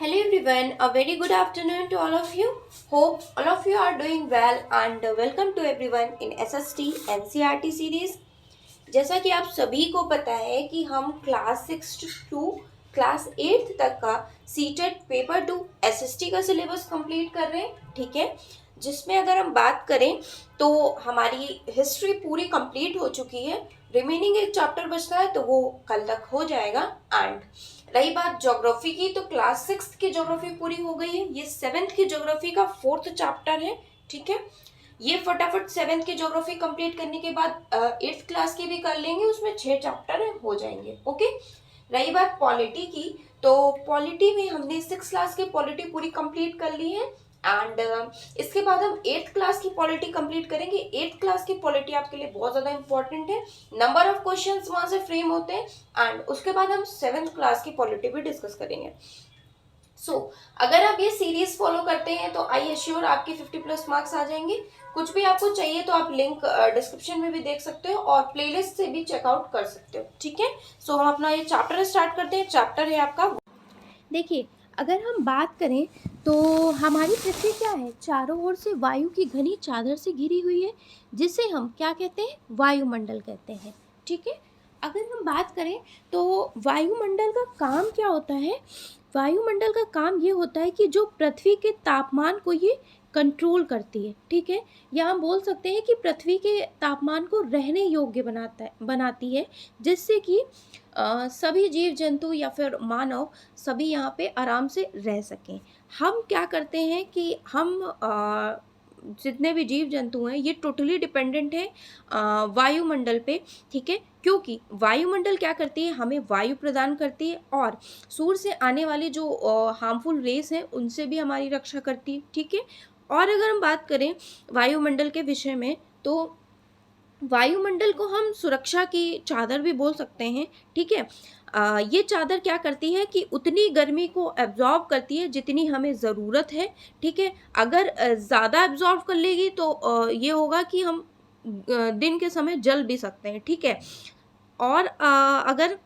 Hello everyone, a very good afternoon to all of you. Hope all of you are doing well and welcome to everyone in SST NCERT series. जैसा कि आप सभी को पता है कि हम क्लास 6 टू क्लास 8 तक का सीटेट पेपर 2 एसएसटी का सिलेबस कंप्लीट कर रहे हैं, ठीक है। जिसमें अगर हम बात करें तो हमारी हिस्ट्री पूरी कंप्लीट हो चुकी है। रिमेनिंग एक चैप्टर बचता है तो वो कल तक हो जाएगा। एंड रही बात ज्योग्राफी की, तो क्लास 6 की ज्योग्राफी पूरी हो गई है। ये 7th की ज्योग्राफी का 4th चैप्टर है, ठीक है। ये फटाफट 7th की ज्योग्राफी कंप्लीट करने के बाद 8th क्लास की भी कर लेंगे, उसमें 6 चैप्टर हो जाएंगे, ओके। रही बात पॉलिटी की, तो पॉलिटी में हमने 6 क्लास की पॉलिटी पूरी कंप्लीट कर ली है। एंड इसके बाद हम 8th क्लास की पॉलिटी कंप्लीट करेंगे। 8th क्लास की पॉलिटी आपके लिए बहुत ज़्यादा इंपॉर्टेंट है, नंबर ऑफ क्वेश्चंस वहाँ से फ्रेम होते हैं। एंड उसके बाद हम 7th क्लास की पॉलिटी भी डिस्कस करेंगे। अगर आप ये सीरीज फॉलो करते हैं तो आई एश्योर आपके 50+ मार्क्स आ जाएंगे। कुछ भी आपको चाहिए तो आप लिंक डिस्क्रिप्शन में भी देख सकते हो और प्लेलिस्ट से भी चेकआउट कर सकते हो, ठीक है। हम अपना ये चैप्टर स्टार्ट करते हैं। चैप्टर है आपका, देखिए, अगर हम बात करें तो हमारी पृथ्वी क्या है, चारों ओर से वायु की घनी चादर से घिरी हुई है, जिसे हम क्या कहते हैं, वायुमंडल कहते हैं, ठीक है। अगर हम बात करें तो वायुमंडल का काम क्या होता है। वायुमंडल का काम ये होता है कि जो पृथ्वी के तापमान को ये कंट्रोल करती है, ठीक है। या हम बोल सकते हैं कि पृथ्वी के तापमान को रहने योग्य बनाती है, जिससे कि सभी जीव जंतु या फिर मानव सभी यहाँ पे आराम से रह सकें। हम क्या करते हैं कि हम जितने भी जीव जंतु हैं ये टोटली डिपेंडेंट है वायुमंडल पे, ठीक है। क्योंकि वायुमंडल क्या करती है, हमें वायु प्रदान करती है और सूर्य से आने वाले जो हार्मफुल रेस हैं उनसे भी हमारी रक्षा करती है, ठीक है। और अगर हम बात करें वायुमंडल के विषय में, तो वायुमंडल को हम सुरक्षा की चादर भी बोल सकते हैं, ठीक है। ये चादर क्या करती है कि उतनी गर्मी को एब्जॉर्ब करती है जितनी हमें ज़रूरत है, ठीक है। अगर ज़्यादा एब्जॉर्ब कर लेगी तो ये होगा कि हम दिन के समय जल भी सकते हैं, ठीक है। और अगर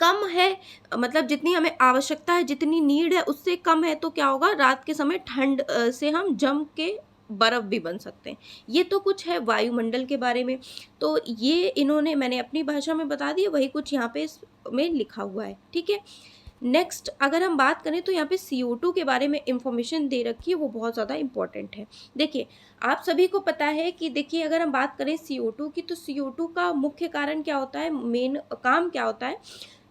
कम है, मतलब जितनी हमें आवश्यकता है, जितनी नीड है उससे कम है, तो क्या होगा, रात के समय ठंड से हम जम के बर्फ भी बन सकते हैं। ये तो कुछ है वायुमंडल के बारे में। तो ये इन्होंने मैंने अपनी भाषा में बता दिया, वही कुछ यहाँ पे इसमें लिखा हुआ है, ठीक है। नेक्स्ट अगर हम बात करें तो यहाँ पे CO2 के बारे में इंफॉर्मेशन दे रखी है, वो बहुत ज़्यादा इंपॉर्टेंट है। देखिए, आप सभी को पता है कि देखिए अगर हम बात करें CO2 की, तो CO2 का मुख्य कारण क्या होता है, मेन काम क्या होता है।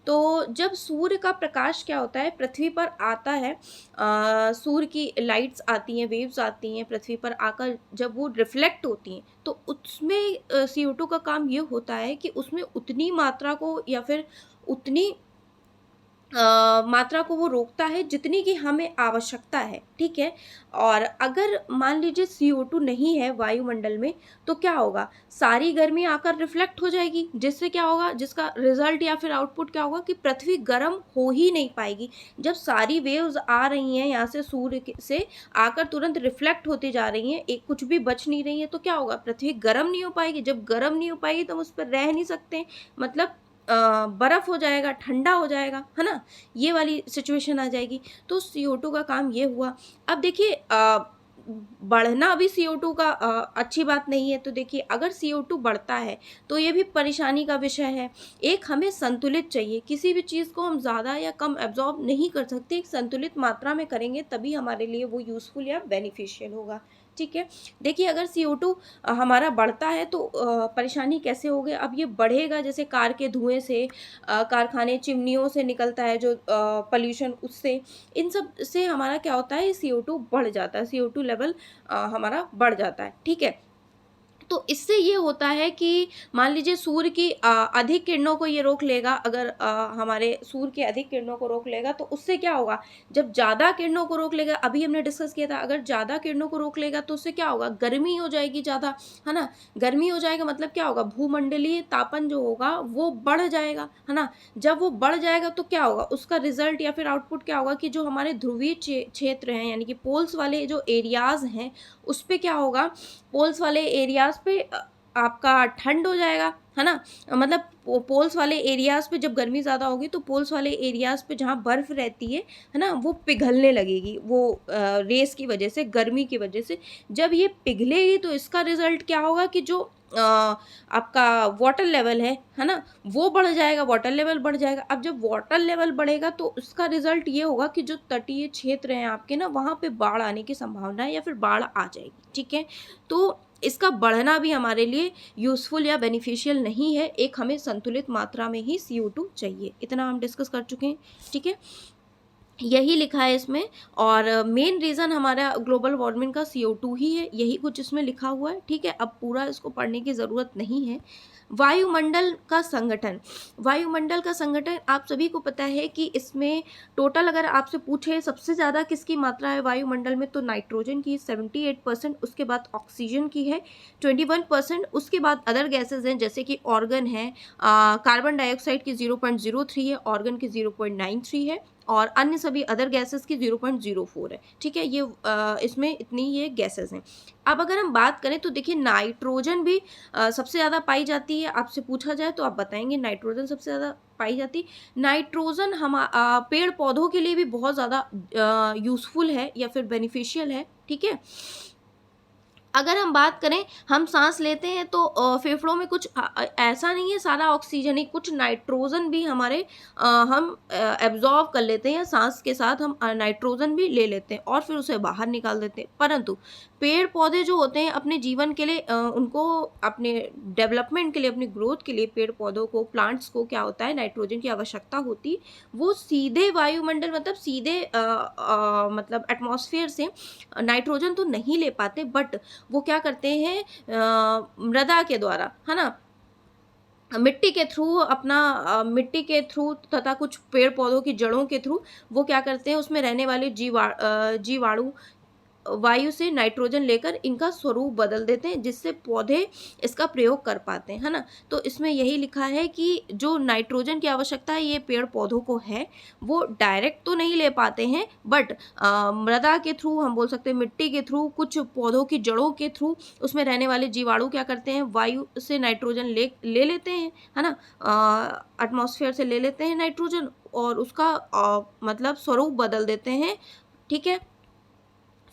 तो जब सूर्य का प्रकाश क्या होता है पृथ्वी पर आता है, सूर्य की लाइट्स आती हैं, वेव्स आती हैं पृथ्वी पर आकर, जब वो रिफ्लेक्ट होती हैं तो उसमें CO2 का काम ये होता है कि उसमें उतनी मात्रा को या फिर उतनी मात्रा को वो रोकता है जितनी की हमें आवश्यकता है, ठीक है। और अगर मान लीजिए CO2 नहीं है वायुमंडल में, तो क्या होगा, सारी गर्मी आकर रिफ्लेक्ट हो जाएगी, जिससे क्या होगा, जिसका रिजल्ट या फिर आउटपुट क्या होगा कि पृथ्वी गर्म हो ही नहीं पाएगी। जब सारी वेव्स आ रही हैं यहाँ से सूर्य से आकर तुरंत रिफ्लेक्ट होती जा रही हैं, एक कुछ भी बच नहीं रही है, तो क्या होगा, पृथ्वी गर्म नहीं हो पाएगी। जब गर्म नहीं हो पाएगी तो हम उस पर रह नहीं सकते, मतलब बर्फ हो जाएगा, ठंडा हो जाएगा, है ना। ये वाली सिचुएशन आ जाएगी। तो CO2 का काम ये हुआ। अब देखिए बढ़ना भी CO2 का अच्छी बात नहीं है। तो देखिए अगर CO2 बढ़ता है तो ये भी परेशानी का विषय है। एक हमें संतुलित चाहिए, किसी भी चीज़ को हम ज़्यादा या कम एब्जॉर्ब नहीं कर सकते, एक संतुलित मात्रा में करेंगे तभी हमारे लिए वो यूज़फुल या बेनिफिशियल होगा, ठीक है। देखिए अगर CO2 हमारा बढ़ता है तो परेशानी कैसे होगी। अब ये बढ़ेगा जैसे कार के धुएँ से, कारखाने चिमनियों से निकलता है जो पॉल्यूशन, उससे इन सब से हमारा क्या होता है, CO2 बढ़ जाता है, CO2 लेवल हमारा बढ़ जाता है, ठीक है। तो इससे ये होता है कि मान लीजिए सूर्य की अधिक किरणों को ये रोक लेगा। अगर हमारे सूर्य की अधिक किरणों को रोक लेगा तो उससे क्या होगा, जब ज़्यादा किरणों को रोक लेगा, अभी हमने डिस्कस किया था, अगर ज़्यादा किरणों को रोक लेगा तो उससे क्या होगा, गर्मी हो जाएगी ज़्यादा, है ना। गर्मी हो जाएगा मतलब क्या होगा, भूमंडलीय तापन जो होगा वो बढ़ जाएगा, है ना। जब वो बढ़ जाएगा तो क्या होगा, उसका रिजल्ट या फिर आउटपुट क्या होगा कि जो हमारे ध्रुवीय क्षेत्र हैं, यानी कि पोल्स वाले जो एरियाज हैं, उस पे क्या होगा, पोल्स वाले एरियाज पे आपका ठंड हो जाएगा, है ना? मतलब पोल्स वाले एरियाज़ पे जब गर्मी ज़्यादा होगी तो पोल्स वाले एरियाज़ पे जहाँ बर्फ़ रहती है ना? वो पिघलने लगेगी, वो रेस की वजह से, गर्मी की वजह से। जब ये पिघलेगी तो इसका रिज़ल्ट क्या होगा कि जो आपका वाटर लेवल है ना? वो बढ़ जाएगा, वाटर लेवल बढ़ जाएगा। अब जब वाटर लेवल बढ़ेगा तो उसका रिज़ल्ट ये होगा कि जो तटीय क्षेत्र हैं आपके ना, वहाँ पे बाढ़ आने की संभावना है या फिर बाढ़ आ जाएगी, ठीक है? तो इसका बढ़ना भी हमारे लिए यूज़फुल या बेनिफिशियल नहीं है, एक हमें संतुलित मात्रा में ही CO2 चाहिए। इतना हम डिस्कस कर चुके हैं, ठीक है? यही लिखा है इसमें और मेन रीज़न हमारा ग्लोबल वार्मिंग का CO2 ही है, यही कुछ इसमें लिखा हुआ है, ठीक है? अब पूरा इसको पढ़ने की ज़रूरत नहीं है। वायुमंडल का संगठन, वायुमंडल का संगठन आप सभी को पता है कि इसमें टोटल अगर आपसे पूछे सबसे ज़्यादा किसकी मात्रा है वायुमंडल में, तो नाइट्रोजन की 78%, उसके बाद ऑक्सीजन की है 21%, उसके बाद अदर गैसेज़ हैं जैसे कि ऑर्गन है, कार्बन डाइऑक्साइड की 0.03 है, ऑर्गन की 0.93 है और अन्य सभी अदर गैसेस की 0.04 है, ठीक है? ये इसमें इतनी ये गैसेस हैं। अब अगर हम बात करें तो देखिए नाइट्रोजन भी सबसे ज़्यादा पाई जाती है, आपसे पूछा जाए तो आप बताएँगे नाइट्रोजन सबसे ज़्यादा पाई जाती। नाइट्रोजन पेड़-पौधों के लिए भी बहुत ज़्यादा यूज़फुल है या फिर बेनिफिशियल है, ठीक है? अगर हम बात करें, हम साँस लेते हैं तो फेफड़ों में कुछ ऐसा नहीं है सारा ऑक्सीजन ही, कुछ नाइट्रोजन भी हमारे हम एब्ज़ॉर्ब कर लेते हैं, साँस के साथ हम नाइट्रोजन भी ले लेते हैं और फिर उसे बाहर निकाल देते हैं। परंतु पेड़-पौधे जो होते हैं अपने जीवन के लिए उनको अपने डेवलपमेंट के लिए, अपनी ग्रोथ के लिए पेड़-पौधों को, प्लांट्स को क्या होता है नाइट्रोजन की आवश्यकता होती है। वो सीधे वायुमंडल मतलब सीधे मतलब एटमॉस्फेयर से नाइट्रोजन तो नहीं ले पाते, बट वो क्या करते हैं मृदा के द्वारा, है ना? मिट्टी के थ्रू मिट्टी के थ्रू तथा कुछ पेड़ पौधों की जड़ों के थ्रू वो क्या करते हैं, उसमें रहने वाले जीवाणु वायु से नाइट्रोजन लेकर इनका स्वरूप बदल देते हैं, जिससे पौधे इसका प्रयोग कर पाते हैं, है ना? तो इसमें यही लिखा है कि जो नाइट्रोजन की आवश्यकता है ये पेड़ पौधों को है, वो डायरेक्ट तो नहीं ले पाते हैं, बट मृदा के थ्रू, हम बोल सकते हैं मिट्टी के थ्रू, कुछ पौधों की जड़ों के थ्रू उसमें रहने वाले जीवाणु क्या करते हैं, वायु से नाइट्रोजन ले लेते हैं, है ना? एटमॉस्फेयर से ले लेते हैं नाइट्रोजन और उसका मतलब स्वरूप बदल देते हैं, ठीक है?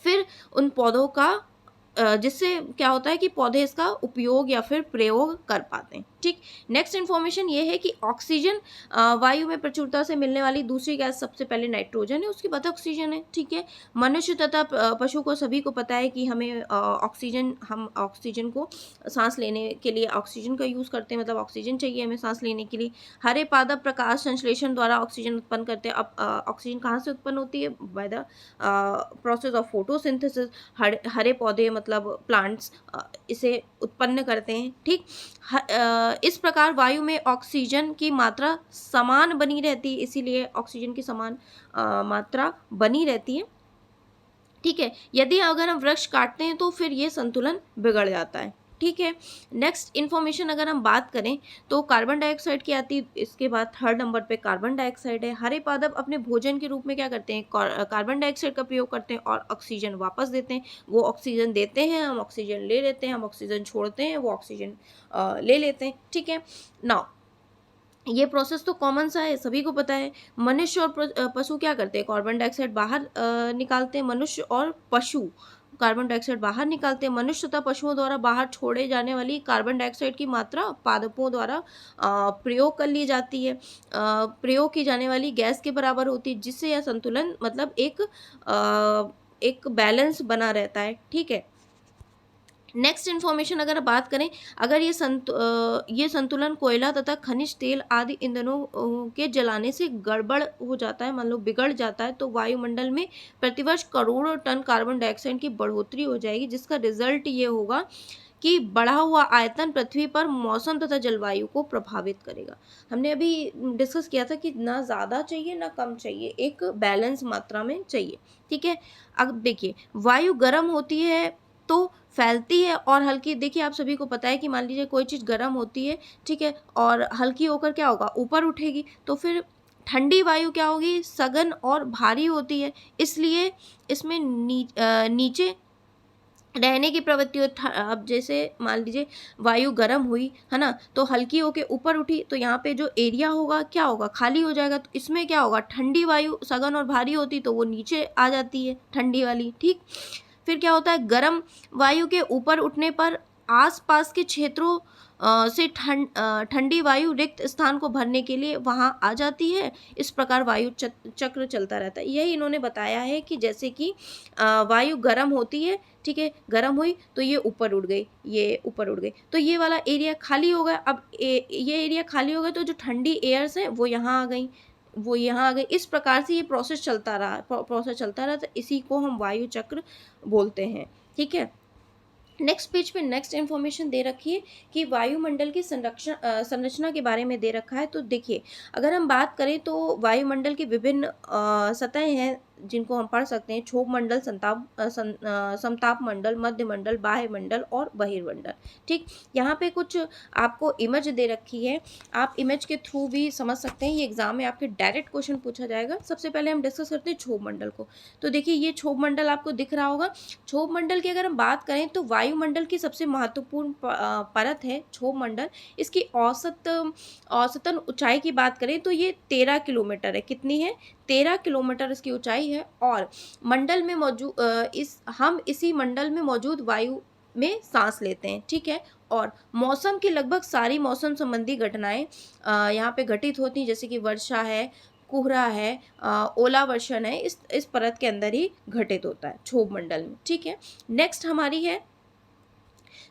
फिर उन पौधों का जिससे क्या होता है कि पौधे इसका उपयोग या फिर प्रयोग कर पाते हैं, ठीक? नेक्स्ट इन्फॉर्मेशन ये है कि ऑक्सीजन वायु में प्रचुरता से मिलने वाली दूसरी गैस सबसे पहले नाइट्रोजन है, उसके बाद ऑक्सीजन है, ठीक है? मनुष्य तथा पशु को सभी को पता है कि हम ऑक्सीजन को सांस लेने के लिए ऑक्सीजन का यूज़ करते हैं, मतलब ऑक्सीजन चाहिए हमें सांस लेने के लिए। हरे पादप प्रकाश संश्लेषण द्वारा ऑक्सीजन उत्पन्न करते हैं। अब ऑक्सीजन कहाँ से उत्पन्न होती है? By the process of photosynthesis. हरे पौधे मतलब प्लांट्स इसे उत्पन्न करते हैं, ठीक? इस प्रकार वायु में ऑक्सीजन की मात्रा समान बनी रहती है, इसीलिए ऑक्सीजन की समान मात्रा बनी रहती है, ठीक है? यदि अगर हम वृक्ष काटते हैं तो फिर ये संतुलन बिगड़ जाता है, ठीक है? नेक्स्ट इन्फॉर्मेशन अगर हम बात करें तो कार्बन डाइऑक्साइड की आती है, इसके बाद थर्ड नंबर पे कार्बन डाइऑक्साइड है। हरे पादप अपने भोजन के रूप में क्या करते हैं, कार्बन डाइऑक्साइड का प्रयोग करते हैं और ऑक्सीजन वापस देते हैं। वो ऑक्सीजन देते हैं, हम ऑक्सीजन ले लेते हैं, हम ऑक्सीजन छोड़ते हैं, वो ऑक्सीजन ले लेते हैं, ठीक है? नाउ ये प्रोसेस तो कॉमन सा है, सभी को पता है। मनुष्य और पशु क्या करते हैं, कार्बन डाइऑक्साइड बाहर निकालते हैं। मनुष्य और पशु कार्बन डाइऑक्साइड बाहर निकालते हैं। मनुष्य तथा पशुओं द्वारा बाहर छोड़े जाने वाली कार्बन डाइऑक्साइड की मात्रा पादपों द्वारा प्रयोग कर ली जाती है, प्रयोग की जाने वाली गैस के बराबर होती है, जिससे यह संतुलन मतलब एक बैलेंस बना रहता है, ठीक है? नेक्स्ट इन्फॉर्मेशन अगर बात करें, अगर ये संतुलन कोयला तथा खनिज तेल आदि ईंधनों के जलाने से गड़बड़ हो जाता है, मान लो बिगड़ जाता है, तो वायुमंडल में प्रतिवर्ष करोड़ों टन कार्बन डाइऑक्साइड की बढ़ोतरी हो जाएगी, जिसका रिजल्ट ये होगा कि बढ़ा हुआ आयतन पृथ्वी पर मौसम तथा जलवायु को प्रभावित करेगा। हमने अभी डिस्कस किया था कि ना ज़्यादा चाहिए ना कम चाहिए, एक बैलेंस मात्रा में चाहिए, ठीक है? अब देखिए वायु गर्म होती है तो फैलती है और हल्की, देखिए आप सभी को पता है कि मान लीजिए कोई चीज़ गर्म होती है, ठीक है? और हल्की होकर क्या होगा, ऊपर उठेगी, तो फिर ठंडी वायु क्या होगी, सघन और भारी होती है, इसलिए इसमें नीचे रहने की प्रवृत्ति अब जैसे मान लीजिए वायु गर्म हुई है ना, तो हल्की होके ऊपर उठी, तो यहाँ पे जो एरिया होगा क्या होगा, खाली हो जाएगा। तो इसमें क्या होगा, ठंडी वायु सघन और भारी होती तो वो नीचे आ जाती है ठंडी वाली, ठीक। फिर क्या होता है, गर्म वायु के ऊपर उठने पर आसपास के क्षेत्रों से ठंडी वायु रिक्त स्थान को भरने के लिए वहाँ आ जाती है। इस प्रकार वायु चक्र चलता रहता है। यही इन्होंने बताया है कि जैसे कि वायु गर्म होती है, ठीक है, गर्म हुई तो ये ऊपर उड़ गई, ये ऊपर उड़ गई, तो ये वाला एरिया खाली हो गया। अब ये एरिया खाली हो गया तो जो ठंडी एयर्स है वो यहाँ आ गई, वो यहाँ आ गई। इस प्रकार से ये प्रोसेस चलता रहा, प्रोसेस चलता रहा, तो इसी को हम वायु चक्र बोलते हैं, ठीक है। नेक्स्ट पेज पे नेक्स्ट इन्फॉर्मेशन दे रखी है कि वायुमंडल की संरचना के बारे में दे रखा है। तो देखिए, अगर हम बात करें तो वायुमंडल की विभिन्न सतहें हैं जिनको हम पढ़ सकते हैं। क्षोभ मंडल, समताप मंडल, मध्य मंडल, बाह्य मंडल और बहिर्मंडल, ठीक। यहाँ पे कुछ आपको इमेज दे रखी है, आप इमेज के थ्रू भी समझ सकते हैं। ये एग्जाम में आपके डायरेक्ट क्वेश्चन पूछा जाएगा। सबसे पहले हम डिस्कस करते हैं क्षोभ मंडल को। तो देखिए, ये क्षोभ मंडल आपको दिख रहा होगा। क्षोभ मंडल की अगर हम बात करें तो वायुमंडल की सबसे महत्वपूर्ण परत है क्षोभ मंडल। इसकी औसतन ऊंचाई की बात करें तो ये 13 किलोमीटर है। कितनी है, 13 किलोमीटर इसकी ऊंचाई है। और मंडल में मौजूद हम इसी मंडल में मौजूद वायु में सांस लेते हैं, ठीक है। और मौसम की लगभग सारी मौसम संबंधी घटनाएं यहाँ पे घटित होती हैं, जैसे कि वर्षा है, कोहरा है, ओलावर्षण है, इस परत के अंदर ही घटित होता है क्षोभ मंडल में, ठीक है। नेक्स्ट हमारी है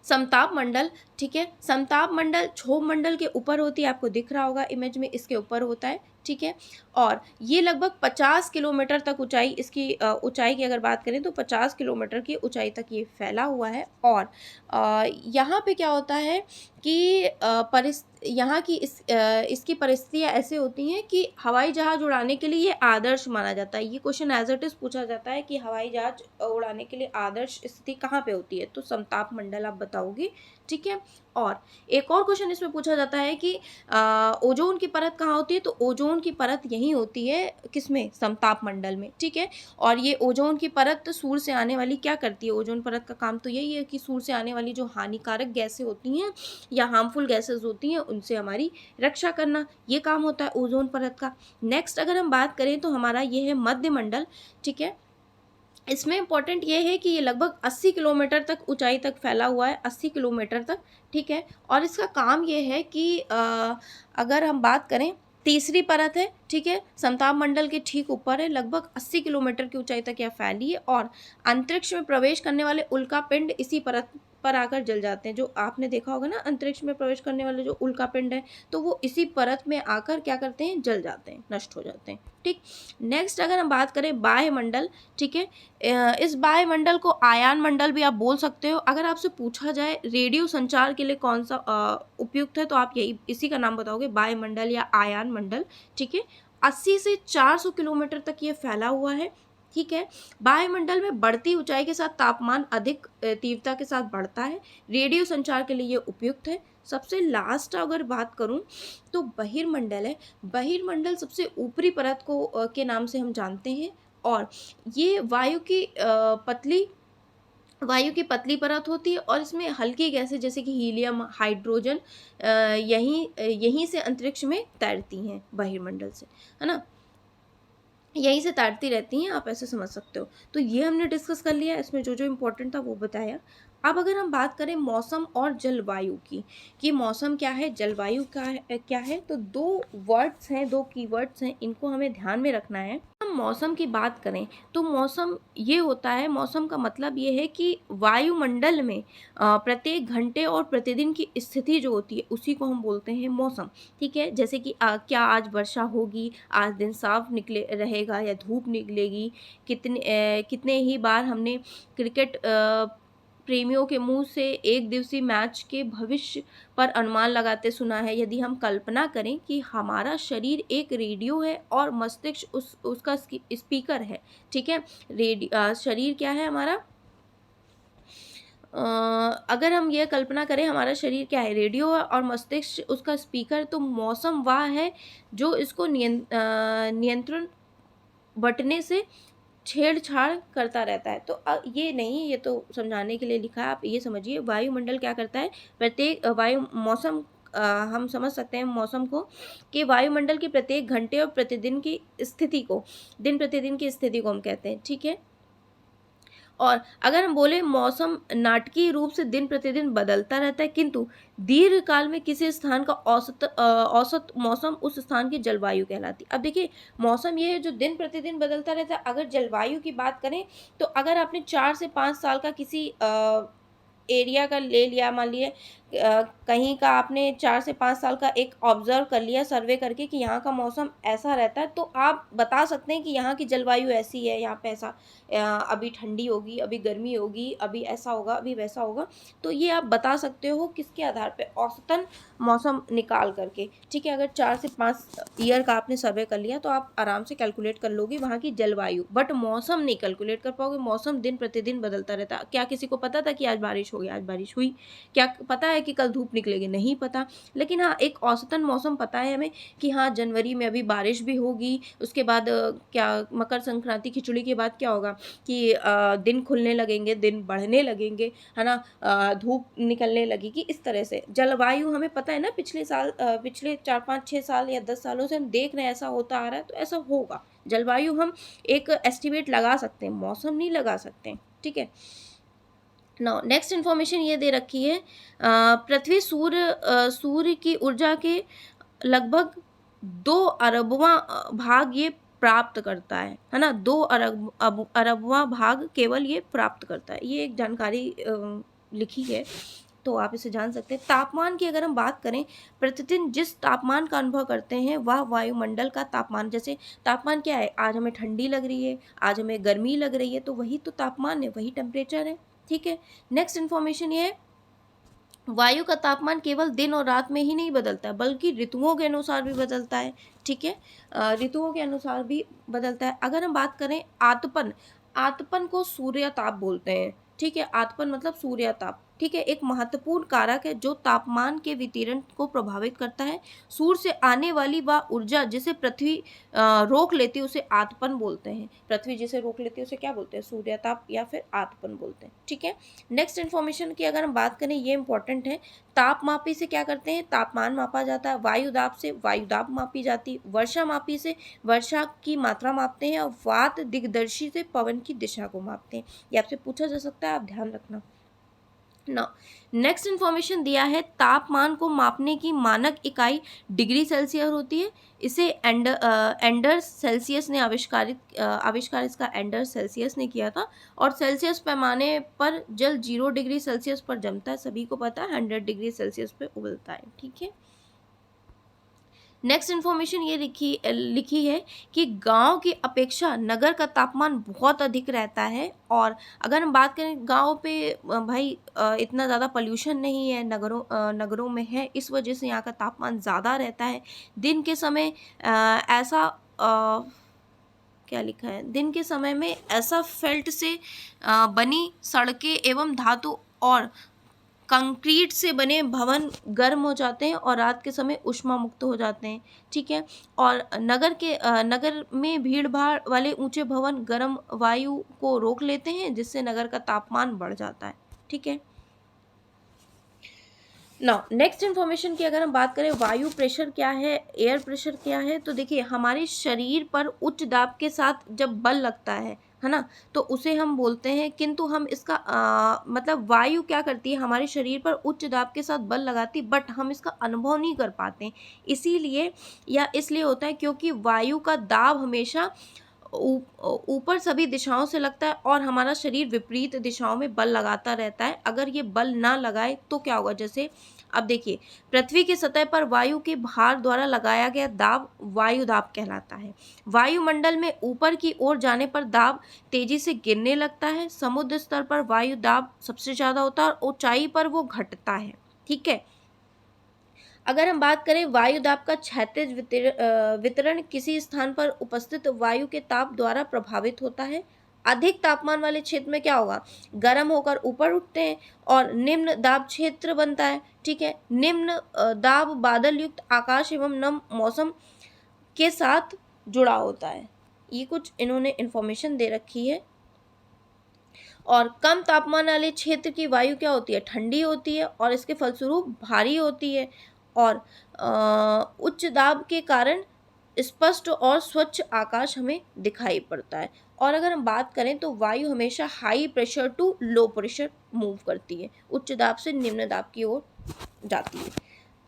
समताप मंडल, ठीक है। समताप मंडल क्षोभ मंडल के ऊपर होती है, आपको दिख रहा होगा इमेज में, इसके ऊपर होता है, ठीक है। और ये लगभग 50 किलोमीटर तक ऊंचाई, इसकी ऊंचाई की अगर बात करें तो 50 किलोमीटर की ऊंचाई तक ये फैला हुआ है। और यहाँ पे क्या होता है कि यहाँ की इसकी परिस्थितियाँ ऐसे होती हैं कि हवाई जहाज़ उड़ाने के लिए ये आदर्श माना जाता है। ये क्वेश्चन एज इट इज़ पूछा जाता है कि हवाई जहाज़ उड़ाने के लिए आदर्श स्थिति कहाँ पे होती है, तो समताप मंडल आप बताओगे, ठीक है। और एक और क्वेश्चन इसमें पूछा जाता है कि ओजोन की परत कहाँ होती है, तो ओजोन की परत यहीं होती है, किसमें, समताप मंडल में, ठीक है। और ये ओजोन की परत सूर्य से आने वाली क्या करती है, ओजोन परत का काम तो यही है कि सूर्य से आने वाली जो हानिकारक गैसें होती हैं या हार्मफुल गैसेस होती हैं उनसे हमारी रक्षा करना, ये काम होता है ओजोन परत का। नेक्स्ट अगर हम बात करें तो हमारा ये है मध्य मंडल, ठीक है। इसमें इम्पॉर्टेंट ये है कि ये लगभग 80 किलोमीटर तक ऊंचाई तक फैला हुआ है, 80 किलोमीटर तक, ठीक है। और इसका काम ये है कि अगर हम बात करें, तीसरी परत है, ठीक है, समताप मंडल के ठीक ऊपर है, लगभग 80 किलोमीटर की ऊंचाई तक यह फैली है। और अंतरिक्ष में प्रवेश करने वाले उल्का पिंड इसी परत पर आकर जल जाते हैं। जो आपने देखा होगा ना, अंतरिक्ष में प्रवेश करने वाले जो उल्का पिंड है, तो वो इसी परत में आकर क्या करते हैं, जल जाते हैं, नष्ट हो जाते हैं, ठीक। नेक्स्ट अगर हम बात करें बाह्य मंडल, ठीक है, इस बाह्य मंडल को आयान मंडल भी आप बोल सकते हो। अगर आपसे पूछा जाए रेडियो संचार के लिए कौन सा उपयुक्त है, तो आप यही इसी का नाम बताओगे, बाह्य मंडल या आयान मंडल, ठीक है। 80 से 400 किलोमीटर तक ये फैला हुआ है, ठीक है। वायुमंडल में बढ़ती ऊंचाई के साथ तापमान अधिक तीव्रता के साथ बढ़ता है। रेडियो संचार के लिए ये उपयुक्त है। सबसे लास्ट अगर बात करूं तो बहिर्मंडल है। बहिर्मंडल सबसे ऊपरी परत को के नाम से हम जानते हैं। और ये वायु की पतली परत होती है और इसमें हल्की गैसें जैसे कि हीलियम, हाइड्रोजन यहीं से अंतरिक्ष में तैरती हैं, बहिर्मंडल से, है ना, यहीं से तैरती रहती हैं, आप ऐसे समझ सकते हो। तो ये हमने डिस्कस कर लिया, इसमें जो जो इम्पोर्टेंट था वो बताया। अब अगर हम बात करें मौसम और जलवायु की, कि मौसम क्या है, जलवायु क्या है, तो दो वर्ड्स हैं, दो कीवर्ड्स हैं, इनको हमें ध्यान में रखना है। हम मौसम की बात करें तो मौसम ये होता है, मौसम का मतलब ये है कि वायुमंडल में प्रत्येक घंटे और प्रतिदिन की स्थिति जो होती है उसी को हम बोलते हैं मौसम, ठीक है। जैसे कि क्या आज वर्षा होगी, आज दिन साफ निकले रहेगा या धूप निकलेगी, कितने ही बार हमने क्रिकेट प्रेमियों के मुंह से एक दिवसीय मैच के भविष्य पर अनुमान लगाते सुना है। यदि हम कल्पना करें कि हमारा शरीर एक रेडियो है और मस्तिष्क उसका स्पीकर है, ठीक है। शरीर क्या है हमारा, अगर हम ये कल्पना करें हमारा शरीर क्या है, रेडियो है और मस्तिष्क उसका स्पीकर, तो मौसम वह है जो इसको नियंत्रण बटने से छेड़छाड़ करता रहता है। तो ये नहीं, ये तो समझाने के लिए लिखा है, आप ये समझिए वायुमंडल क्या करता है, प्रत्येक मौसम हम समझ सकते हैं मौसम को कि वायुमंडल की प्रत्येक घंटे और प्रतिदिन की स्थिति को, दिन प्रतिदिन की स्थिति को हम कहते हैं, ठीक है। और अगर हम बोले मौसम नाटकीय रूप से दिन प्रतिदिन बदलता रहता है, किंतु दीर्घकाल में किसी स्थान का औसत मौसम उस स्थान की जलवायु कहलाती है। अब देखिए मौसम ये है जो दिन प्रतिदिन बदलता रहता है। अगर जलवायु की बात करें तो अगर आपने 4 से 5 साल का किसी एरिया का ले लिया, मान लिए कहीं का आपने 4 से 5 साल का एक ऑब्जर्व कर लिया सर्वे करके कि यहाँ का मौसम ऐसा रहता है, तो आप बता सकते हैं कि यहाँ की जलवायु ऐसी है, यहाँ पे ऐसा अभी ठंडी होगी, अभी गर्मी होगी, अभी ऐसा होगा, अभी वैसा होगा। तो ये आप बता सकते हो किसके आधार पे, औसतन मौसम निकाल करके, ठीक है। अगर 4 से 5 ईयर का आपने सर्वे कर लिया तो आप आराम से कैलकुलेट कर लोगे वहाँ की जलवायु, बट मौसम नहीं कैलकुलेट कर पाओगे। मौसम दिन प्रतिदिन बदलता रहता है। क्या किसी को पता था कि आज बारिश होगी? आज बारिश हुई। क्या पता है कि कल धूप निकलेगी? नहीं पता। लेकिन हाँ, एक औसतन मौसम पता है हमें कि हाँ जनवरी में अभी बारिश भी होगी, उसके बाद क्या मकर संक्रांति खिचड़ी के बाद क्या होगा कि दिन खुलने लगेंगे, दिन बढ़ने लगेंगे, है ना, धूप निकलने लगेगी। इस तरह से जलवायु हमें पता है ना, पिछले साल पिछले 4-5-6 साल या 10 सालों से हम देख रहे हैं ऐसा होता आ रहा है, तो ऐसा होगा। जलवायु हम एक एस्टिमेट लगा सकते हैं, मौसम नहीं लगा सकते, ठीक है। नाउ नेक्स्ट इन्फॉर्मेशन ये दे रखी है, पृथ्वी सूर्य की ऊर्जा के लगभग 2 अरबवां भाग ये प्राप्त करता है ना। 2 अरबवां भाग केवल ये प्राप्त करता है। ये एक जानकारी लिखी है, तो आप इसे जान सकते हैं। तापमान की अगर हम बात करें, प्रतिदिन जिस तापमान का अनुभव करते हैं वह वायुमंडल का तापमान, जैसे तापमान क्या है, आज हमें ठंडी लग रही है, आज हमें गर्मी लग रही है, तो वही तो तापमान है, वही टेम्परेचर है, ठीक है। नेक्स्ट इन्फॉर्मेशन ये है, वायु का तापमान केवल दिन और रात में ही नहीं बदलता है, बल्कि ऋतुओं के अनुसार भी बदलता है, ठीक है। ऋतुओं के अनुसार भी बदलता है। अगर हम बात करें आतपन, आतपन को सूर्यताप बोलते हैं, ठीक है। आतपन मतलब सूर्यताप, ठीक है। एक महत्वपूर्ण कारक है जो तापमान के वितरण को प्रभावित करता है। सूर्य से आने वाली वह ऊर्जा जिसे पृथ्वी रोक लेती है उसे आतपन बोलते हैं। पृथ्वी जिसे रोक लेती है उसे क्या बोलते हैं? सूर्यताप या फिर आतपन बोलते हैं, ठीक है। नेक्स्ट इन्फॉर्मेशन की अगर हम बात करें, ये इंपॉर्टेंट है, तापमापी से क्या करते हैं? तापमान मापा जाता है। वायुदाब से वायुदाब मापी जाती है। वर्षा मापी से वर्षा की मात्रा मापते हैं। और वात दिग्दर्शी से पवन की दिशा को मापते हैं। ये आपसे पूछा जा सकता है, आप ध्यान रखना। नेक्स्ट इन्फॉर्मेशन दिया है, तापमान को मापने की मानक इकाई डिग्री सेल्सियस होती है। इसे एंडर्स सेल्सियस ने आविष्कार इसका एंडर्स सेल्सियस ने किया था। और सेल्सियस पैमाने पर जल 0 डिग्री सेल्सियस पर जमता है, सभी को पता है, 100 डिग्री सेल्सियस पे उबलता है, ठीक है। नेक्स्ट इन्फॉर्मेशन ये लिखी है कि गांव की अपेक्षा नगर का तापमान बहुत अधिक रहता है। और अगर हम बात करें गांव पे, भाई इतना ज़्यादा पोल्यूशन नहीं है, नगरों में है, इस वजह से यहाँ का तापमान ज़्यादा रहता है। दिन के समय ऐसा क्या लिखा है, दिन के समय में ऐसा फेल्ट से बनी सड़कें एवं धातु और कंक्रीट से बने भवन गर्म हो जाते हैं और रात के समय ऊष्मा मुक्त हो जाते हैं, ठीक है। और नगर में भीड़ भाड़ वाले ऊंचे भवन गर्म वायु को रोक लेते हैं, जिससे नगर का तापमान बढ़ जाता है, ठीक है। नेक्स्ट इन्फॉर्मेशन की अगर हम बात करें, वायु प्रेशर क्या है, एयर प्रेशर क्या है, तो देखिए हमारे शरीर पर उच्च दाब के साथ जब बल लगता है ना, तो उसे हम बोलते हैं, किंतु हम इसका मतलब वायु क्या करती है, हमारे शरीर पर उच्च दाब के साथ बल लगाती, बट हम इसका अनुभव नहीं कर पाते। इसीलिए या इसलिए होता है क्योंकि वायु का दाब हमेशा ऊपर सभी दिशाओं से लगता है और हमारा शरीर विपरीत दिशाओं में बल लगाता रहता है। अगर ये बल ना लगाए तो क्या होगा, जैसे अब देखिए, पृथ्वी की सतह पर वायु के भार द्वारा लगाया गया दाब वायु दाब कहलाता है। वायुमंडल में ऊपर की ओर जाने पर दाब तेजी से गिरने लगता है। समुद्र स्तर पर वायु दाब सबसे ज़्यादा होता है और ऊंचाई पर वो घटता है, ठीक है। अगर हम बात करें वायु दाब का क्षैतिज वितरण किसी स्थान पर उपस्थित वायु के ताप द्वारा प्रभावित होता है। अधिक तापमान वाले क्षेत्र में क्या होगा, गर्म होकर ऊपर उठते हैं और निम्न दाब क्षेत्र बनता है, ठीक है। निम्न दाब बादल युक्त आकाश एवं नम मौसम के साथ जुड़ा होता है, ये कुछ इन्होंने इन्फॉर्मेशन दे रखी है। और कम तापमान वाले क्षेत्र की वायु क्या होती है, ठंडी होती है और इसके फलस्वरूप भारी होती है। और उच्च दाब के कारण स्पष्ट और स्वच्छ आकाश हमें दिखाई पड़ता है। और अगर हम बात करें तो वायु हमेशा high pressure to low pressure move करती है, उच्च दाब से निम्न दाब की ओर जाती है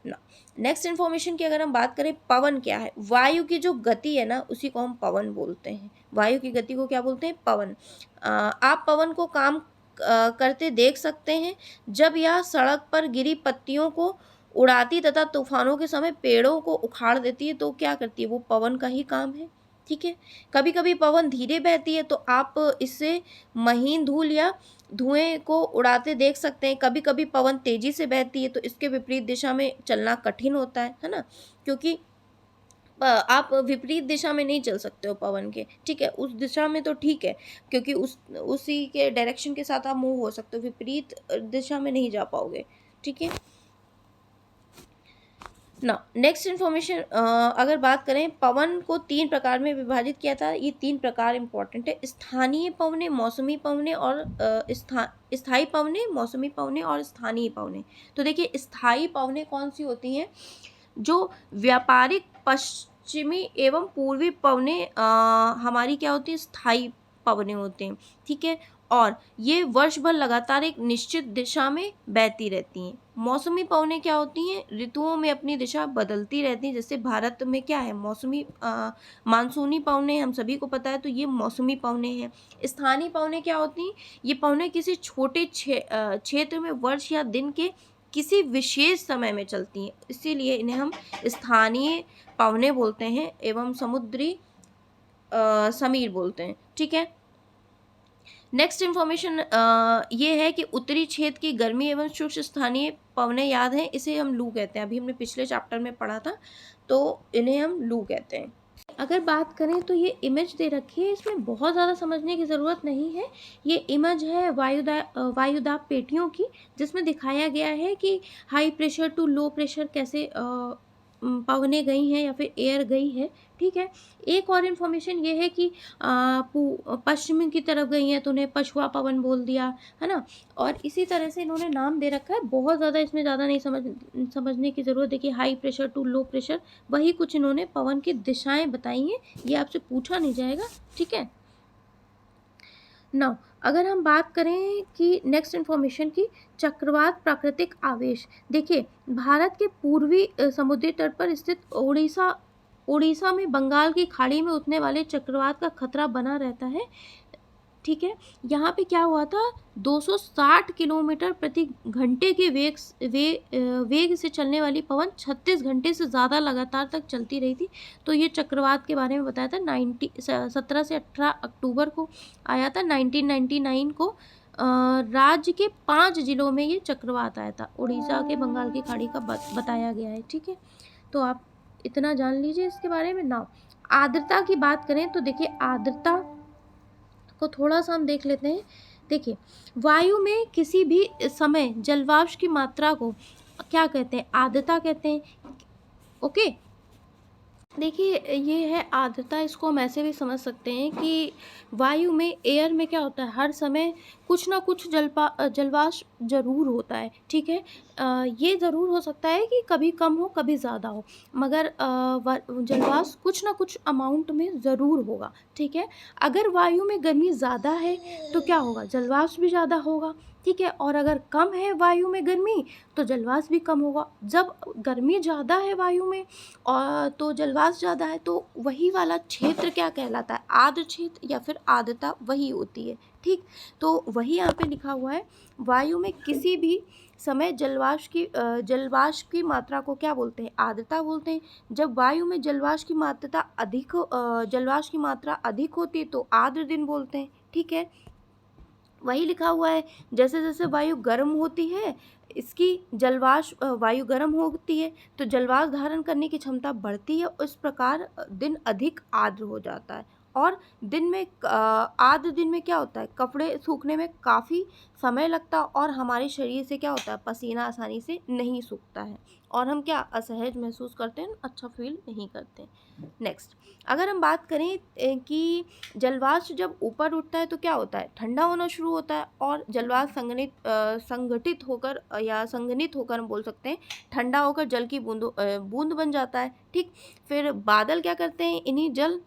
ना। नेक्स्ट इन्फॉर्मेशन की अगर हम बात करें, पवन क्या है, वायु की जो गति है ना उसी को हम पवन बोलते हैं। वायु की गति को क्या बोलते हैं, पवन। आप पवन को काम करते देख सकते हैं जब यह सड़क पर गिरी पत्तियों को उड़ाती तथा तूफानों के समय पेड़ों को उखाड़ देती है, तो क्या करती है, वो पवन का ही काम है। ठीक है, कभी कभी पवन धीरे बहती है तो आप इससे महीन धूल या धुएं को उड़ाते देख सकते हैं। कभी कभी पवन तेजी से बहती है तो इसके विपरीत दिशा में चलना कठिन होता है ना, क्योंकि आप विपरीत दिशा में नहीं चल सकते हो पवन के। ठीक है, उस दिशा में तो ठीक है, क्योंकि उसी के डायरेक्शन के साथ आप मूव हो सकते हो, विपरीत दिशा में नहीं जा पाओगे। ठीक है ना। नेक्स्ट इन्फॉर्मेशन अगर बात करें, पवन को 3 प्रकार में विभाजित किया था। ये 3 प्रकार इंपॉर्टेंट है, स्थानीय पवने, मौसमी पवने और स्थायी पवने, मौसमी पवने और स्थानीय पवने। तो देखिए, स्थायी पवने कौन सी होती हैं, जो व्यापारिक पश्चिमी एवं पूर्वी पवने हमारी क्या होती है, स्थायी पवने होते हैं। ठीक है, और ये वर्ष भर लगातार एक निश्चित दिशा में बहती रहती हैं। मौसमी पवनें क्या होती हैं, ऋतुओं में अपनी दिशा बदलती रहती हैं। जैसे भारत में क्या है, मौसमी मानसूनी पवनें हम सभी को पता है, तो ये मौसमी पवनें हैं। स्थानीय पवनें क्या होती हैं, ये पवनें किसी छोटे क्षेत्र में वर्ष या दिन के किसी विशेष समय में चलती हैं, इसीलिए इन्हें हम स्थानीय पवनें बोलते हैं एवं समुद्री समीर बोलते हैं। ठीक है, नेक्स्ट इन्फॉर्मेशन ये है कि उत्तरी क्षेत्र की गर्मी एवं शुष्क स्थानीय पवनें याद हैं, इसे हम लू कहते हैं। अभी हमने पिछले चैप्टर में पढ़ा था, तो इन्हें हम लू कहते हैं। अगर बात करें तो ये इमेज दे रखी है, इसमें बहुत ज़्यादा समझने की ज़रूरत नहीं है। ये इमेज है वायुदाब पेटियों की, जिसमें दिखाया गया है कि high pressure to low pressure कैसे पवनें गई हैं या फिर एयर गई है। ठीक है, एक और इन्फॉर्मेशन ये है कि पश्चिम की तरफ गई हैं तो उन्हें पछुआ पवन बोल दिया, है ना। और इसी तरह से इन्होंने नाम दे रखा है, बहुत ज़्यादा इसमें ज़्यादा नहीं समझने की ज़रूरत है कि high pressure to low pressure, वही कुछ इन्होंने पवन की दिशाएं बताई हैं, ये आपसे पूछा नहीं जाएगा। ठीक है नाउ, अगर हम बात करें कि नेक्स्ट इन्फॉर्मेशन की, चक्रवात प्राकृतिक आवेश। देखिए, भारत के पूर्वी समुद्री तट पर स्थित उड़ीसा में बंगाल की खाड़ी में उठने वाले चक्रवात का खतरा बना रहता है। ठीक है, यहाँ पे क्या हुआ था, 260 किलोमीटर प्रति घंटे के वेग से चलने वाली पवन 36 घंटे से ज़्यादा लगातार तक चलती रही थी। तो ये चक्रवात के बारे में बताया था। 17 से 18 अक्टूबर को आया था। 1999 को राज्य के 5 जिलों में ये चक्रवात आया था। उड़ीसा के बंगाल की खाड़ी का बताया गया है। ठीक है, तो आप इतना जान लीजिए इसके बारे में। ना, आर्द्रता की बात करें तो देखिए, आर्द्रता को थोड़ा सा हम देख लेते हैं। देखिए, वायु में किसी भी समय जलवाष्प की मात्रा को क्या कहते हैं, आर्द्रता कहते हैं। ओके, देखिए, ये है आर्द्रता। इसको हम ऐसे भी समझ सकते हैं कि वायु में, एयर में क्या होता है, हर समय कुछ ना कुछ जलवाष्प जरूर होता है। ठीक है, ये ज़रूर हो सकता है कि कभी कम हो कभी ज़्यादा हो, मगर जलवाष्प कुछ ना कुछ अमाउंट में ज़रूर होगा। ठीक है, अगर वायु में गर्मी ज़्यादा है तो क्या होगा, जलवाष्प भी ज़्यादा होगा। ठीक है, और अगर कम है वायु में गर्मी तो जलवाष्प भी कम होगा। जब गर्मी ज़्यादा है वायु में और तो जलवाष्प ज़्यादा है, तो वही वाला क्षेत्र क्या कहलाता है, आर्द्र क्षेत्र या फिर आर्द्रता वही होती है। ठीक, तो वही यहाँ पे लिखा हुआ है, वायु में किसी भी समय जलवाष्प की मात्रा को क्या बोलते हैं, आर्द्रता बोलते हैं। जब वायु में जलवाष्प की मात्रा अधिक होती है तो आर्द्र दिन बोलते हैं। ठीक है, वही लिखा हुआ है, जैसे जैसे वायु गर्म होती है, इसकी वायु गर्म होती है तो जलवाष्प धारण करने की क्षमता बढ़ती है, उस प्रकार दिन अधिक आर्द्र हो जाता है। और दिन में आधे दिन में क्या होता है, कपड़े सूखने में काफ़ी समय लगता है और हमारे शरीर से क्या होता है, पसीना आसानी से नहीं सूखता है और हम क्या असहज महसूस करते हैं, अच्छा फील नहीं करते। नेक्स्ट, अगर हम बात करें कि जलवाष्प जब ऊपर उठता है तो क्या होता है, ठंडा होना शुरू होता है और जलवाष्प संगठित होकर या संघनित होकर हम बोल सकते हैं ठंडा होकर जल की बूंद बन जाता है। ठीक, फिर बादल क्या करते हैं, इन्हीं जल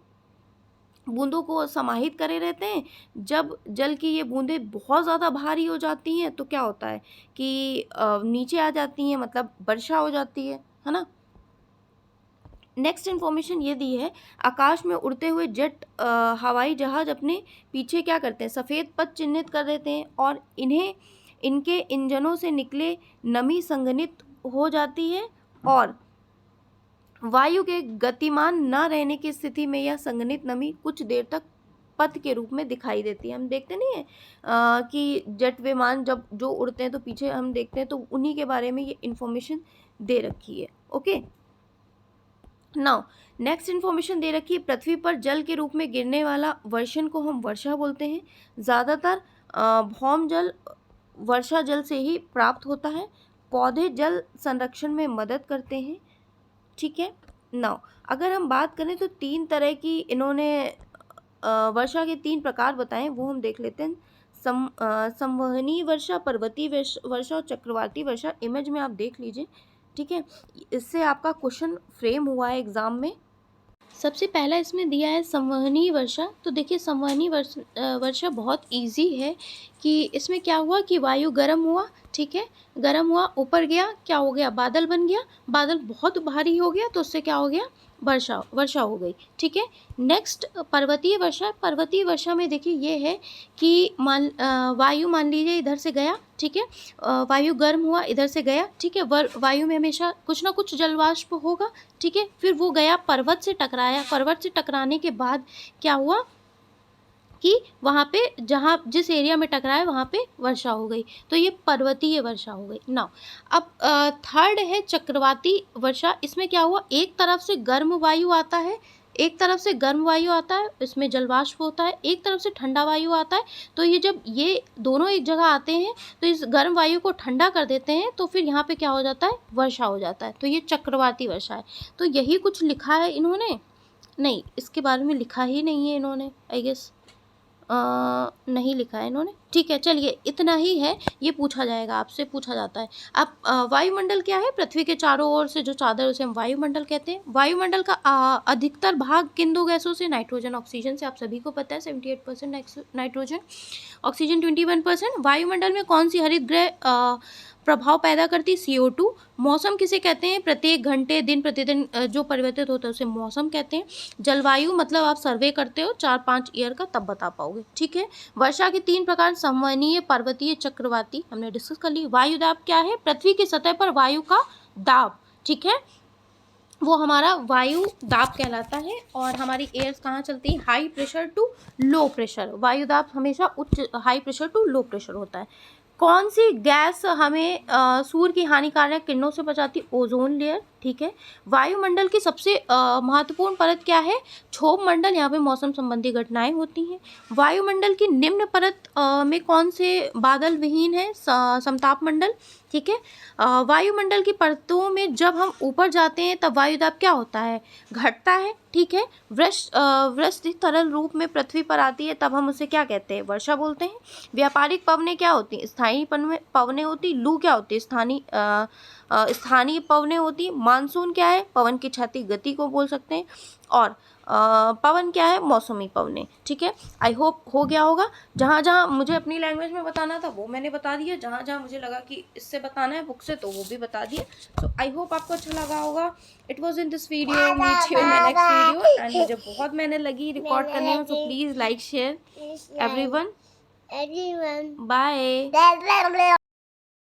बूंदों को समाहित करे रहते हैं। जब जल की ये बूंदें बहुत ज़्यादा भारी हो जाती हैं तो क्या होता है कि नीचे आ जाती हैं, मतलब वर्षा हो जाती है ना। नेक्स्ट इन्फॉर्मेशन ये दी है, आकाश में उड़ते हुए जेट हवाई जहाज अपने पीछे क्या करते हैं, सफ़ेद पथ चिन्हित कर देते हैं और इनके इंजनों से निकले नमी संघनित हो जाती है और वायु के गतिमान न रहने की स्थिति में यह संघनित नमी कुछ देर तक पथ के रूप में दिखाई देती है। हम देखते नहीं है कि जेट विमान जब जो उड़ते हैं तो पीछे हम देखते हैं, तो उन्हीं के बारे में ये इन्फॉर्मेशन दे रखी है। ओके, नाउ नेक्स्ट इन्फॉर्मेशन दे रखी है, पृथ्वी पर जल के रूप में गिरने वाला वर्षण को हम वर्षा बोलते हैं। ज़्यादातर भौम जल वर्षा जल से ही प्राप्त होता है। पौधे जल संरक्षण में मदद करते हैं। ठीक है, नाउ अगर हम बात करें तो 3 तरह की इन्होंने वर्षा के 3 प्रकार बताएं, वो हम देख लेते हैं। संवहनी वर्षा, पर्वतीय वर्षा और चक्रवाती वर्षा। इमेज में आप देख लीजिए। ठीक है, इससे आपका क्वेश्चन फ्रेम हुआ है एग्जाम में। सबसे पहला इसमें दिया है संवहनी वर्षा। तो देखिए संवहनी वर्षा बहुत इजी है कि इसमें क्या हुआ कि वायु गर्म हुआ, ठीक है, गर्म हुआ, ऊपर गया, क्या हो गया, बादल बन गया, बादल बहुत भारी हो गया तो उससे क्या हो गया, वर्षा हो गई। ठीक है, नेक्स्ट पर्वतीय वर्षा। पर्वतीय वर्षा में देखिए ये है कि वायु मान लीजिए इधर से गया, ठीक है, वायु गर्म हुआ, इधर से गया, ठीक है, वायु में हमेशा कुछ ना कुछ जलवाष्प होगा, ठीक है, फिर वो गया पर्वत से टकराया, पर्वत से टकराने के बाद क्या हुआ कि वहाँ पे जहाँ जिस एरिया में टकराया वहाँ पे वर्षा हो गई, तो ये पर्वतीय वर्षा हो गई। नाउ अब थर्ड है चक्रवाती वर्षा। इसमें क्या हुआ, एक तरफ से गर्म वायु आता है, एक तरफ से गर्म वायु आता है, इसमें जलवाष्प होता है, एक तरफ से ठंडा वायु आता है। तो ये जब ये दोनों एक जगह आते हैं तो इस गर्म वायु को ठंडा कर देते हैं, तो फिर यहाँ पे क्या हो जाता है, वर्षा हो जाता है। तो ये चक्रवाती वर्षा है। तो यही कुछ लिखा है इन्होंने, नहीं इसके बारे में लिखा ही नहीं है इन्होंने, आई गेस नहीं लिखा है इन्होंने। ठीक है, चलिए इतना ही है, ये पूछा जाएगा, आपसे पूछा जाता है। अब वायुमंडल क्या है, पृथ्वी के चारों ओर से जो चादर उसे हम वायुमंडल कहते हैं। वायुमंडल का अधिकतर भाग किन 2 गैसों से, नाइट्रोजन ऑक्सीजन से, आप सभी को पता है 78% नाइट्रोजन, ऑक्सीजन 21%। वायुमंडल में कौन सी हरित गृह प्रभाव पैदा करती, CO2। मौसम किसे कहते हैं, प्रत्येक घंटे दिन प्रतिदिन जो परिवर्तित होता है उसे मौसम कहते हैं। जलवायु मतलब आप सर्वे करते हो 4-5 ईयर का, तब बता पाओगे। ठीक है, वर्षा के 3 प्रकार, संवहनीय, पर्वतीय, चक्रवाती, हमने डिस्कस कर ली। वायु दाब क्या है, पृथ्वी की सतह पर वायु का दाब, ठीक है, वो हमारा वायु दाब कहलाता है। और हमारी एयर्स कहाँ चलती है, high pressure to low pressure. वायु दाब हमेशा उच्च, high pressure to low pressure होता है। कौन सी गैस हमें सूर्य की हानिकारक किरणों से बचाती, ओजोन लेयर। ठीक है, वायुमंडल की सबसे महत्वपूर्ण परत क्या है, क्षोभ मंडल, यहाँ पे मौसम संबंधी घटनाएं होती हैं। वायुमंडल की निम्न परत में कौन से बादल विहीन है, समताप मंडल। ठीक है, वायुमंडल की परतों में जब हम ऊपर जाते हैं तब वायुदाब क्या होता है, घटता है। ठीक है, वृष्टि तरल रूप में पृथ्वी पर आती है, तब हम उसे क्या कहते हैं, वर्षा बोलते हैं। व्यापारिक पवनें क्या होती हैं, स्थायी पवनें होती। लू क्या होती है, स्थानीय पवनें होती। मानसून क्या है, पवन की क्षैतिज गति को बोल सकते हैं। और पवन क्या है, मौसमी पवनें। ठीक है, आई होप हो गया होगा। जहाँ जहाँ मुझे अपनी लैंग्वेज में बताना था वो मैंने बता दिया, जहाँ जहाँ मुझे लगा कि इससे बताना है बुक से तो वो भी बता दिए। सो आई होप आपको अच्छा लगा होगा। It was in this video, meet you in my next video. And मुझे बहुत मेहनत लगी रिकॉर्ड करने में, so please like share everyone. Bye.